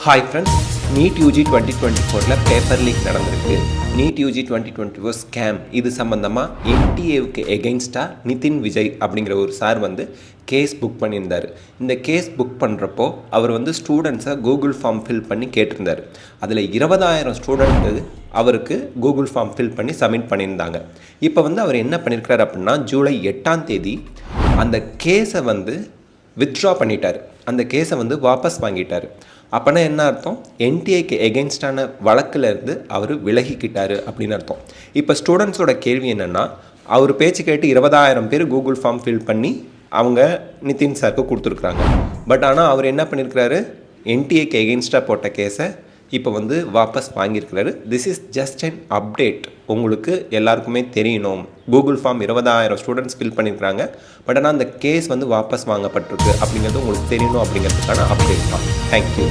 Hi friends, NEET UG 2024 paper leak நடந்திருக்கு. NEET UG 2024 scam இது சம்மந்தமாக என்டிஏவுக்கு எகெயின்ஸ்டாக நிதின் விஜய் அப்படிங்கிற ஒரு சார் கேஸ் புக் பண்ணியிருந்தார். இந்த கேஸ் புக் பண்ணுறப்போ அவர் ஸ்டூடெண்ட்ஸை கூகுள் ஃபார்ம் ஃபில் பண்ணி கேட்டிருந்தார். அதில் 20,000 ஸ்டூடெண்ட்டு அவருக்கு கூகுள் ஃபார்ம் ஃபில் பண்ணி சப்மிட் பண்ணியிருந்தாங்க. இப்போ அவர் என்ன பண்ணியிருக்கிறார் அப்படின்னா, ஜூலை 8ஆம் தேதி அந்த கேஸை வித்ட்ரா பண்ணிட்டார். அந்த கேஸை வாபஸ் வாங்கிட்டார். அப்போனா என்ன அர்த்தம்? என்டிஏக்கு எகெயின்ஸ்டான வழக்கிலேருந்து அவர் விலகிக்கிட்டார் அப்படின்னு அர்த்தம். இப்போ ஸ்டூடெண்ட்ஸோட கேள்வி என்னென்னா, அவர் பேச்சு கேட்டு 20,000 பேர் கூகுள் ஃபார்ம் ஃபில் பண்ணி அவங்க நிதின் சாருக்கு கொடுத்துருக்குறாங்க. பட் ஆனால் அவர் என்ன பண்ணியிருக்கிறாரு, என்டிஏக்கு எகெயின்ஸ்டாக போட்ட கேஸை இப்போ வாபஸ் வாங்கியிருக்கிறாரு. This is just an update. உங்களுக்கு எல்லாருக்குமே தெரியணும், கூகுள் ஃபார்ம் 20,000 ஸ்டூடெண்ட்ஸ் ஃபில் பண்ணியிருக்கிறாங்க. பட் ஆனால் அந்த கேஸ் வாபஸ் வாங்கப்பட்டிருக்கு அப்படிங்கிறது உங்களுக்கு தெரியணும் அப்படிங்கிறதுக்கான அப்டேட் தான். தேங்க்யூ.